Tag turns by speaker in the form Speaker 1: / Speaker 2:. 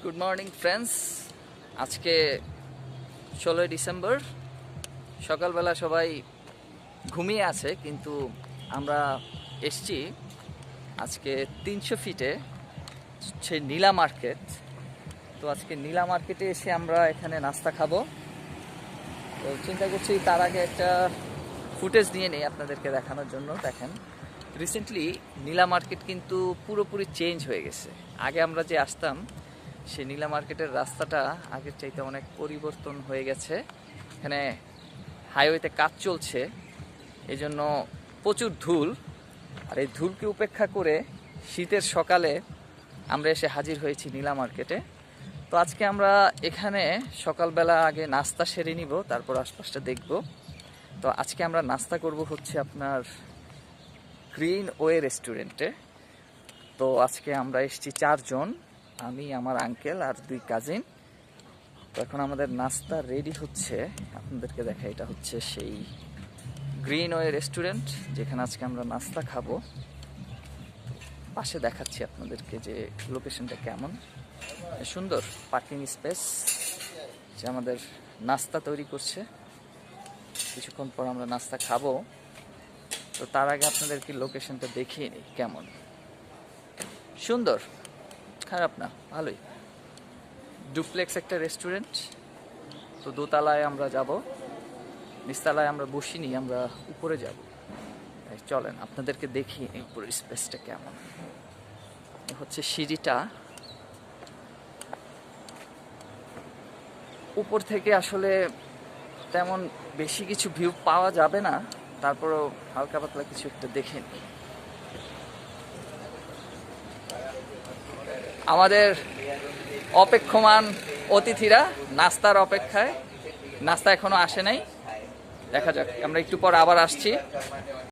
Speaker 1: Good morning friends. আজকে 16ই December. সকালবেলা সবাই ঘুমিয়ে আছে, কিন্তু আমরা এসছি আজকে 300 ফিটে হচ্ছে নীলা মার্কেট। তো আজকে নীলা মার্কেটে এসে আমরা এখানে নাস্তা খাবো। তো চিন্তা করছি তার আগে একটা ফুটেজ নিয়ে নেই আপনাদেরকে দেখানোর জন্য। দেখেন, রিসেন্টলি নীলা মার্কেট কিন্তু পুরোপুরি চেঞ্জ হয়ে গেছে। আগে আমরা যে আসতাম সেই নীলা মার্কেটের রাস্তাটা আগের চাইতে অনেক পরিবর্তন হয়ে গেছে। এখানে হাইওয়েতে কাজ চলছে, এই জন্য প্রচুর ধুল। আর এই ধুলকে উপেক্ষা করে শীতের সকালে আমরা এসে হাজির হয়েছি নীলা মার্কেটে। তো আজকে আমরা এখানে সকালবেলা আগে নাস্তা সেরে নিব, তারপর আশপাশটা দেখব। তো আজকে আমরা নাস্তা করব হচ্ছে আপনার গ্রিন ওয়ে রেস্টুরেন্টে। তো আজকে আমরা এসেছি 4 জন, আমি, আমার আঙ্কেল আর 2 কাজিন। তো এখন আমাদের নাস্তা রেডি হচ্ছে, আপনাদেরকে দেখা। এটা হচ্ছে সেই গ্রিন ওয়ে রেস্টুরেন্ট যেখানে আজকে আমরা নাস্তা খাবো। পাশে দেখাচ্ছি আপনাদেরকে যে লোকেশনটা কেমন সুন্দর। পার্কিং স্পেস, যে আমাদের নাস্তা তৈরি করছে। কিছুক্ষণ পর আমরা নাস্তা খাবো। তো তার আগে আপনাদেরকে লোকেশনটা দেখিয়ে নিই কেমন। সুন্দর, খারাপ না, ভালোই। ডুপ্লেক্স একটা রেস্টুরেন্ট। তো দোতলায় আমরা যাব, নিচতলায় আমরা বসিনি, আমরা উপরে যাব। চলেন আপনাদেরকে দেখিয়ে নিই উপরের স্পেসটা কেমন। হচ্ছে সিঁড়িটা, উপর থেকে আসলে তেমন বেশি কিছু ভিউ পাওয়া যাবে না, তারপরও হালকা পাতলা কিছু একটা দেখে নিই। আমাদের অপেক্ষমান অতিথিরা নাস্তার অপেক্ষায়, নাস্তা এখনো আসে নাই। দেখা যাক, আমরা একটু পর আবার আসছি।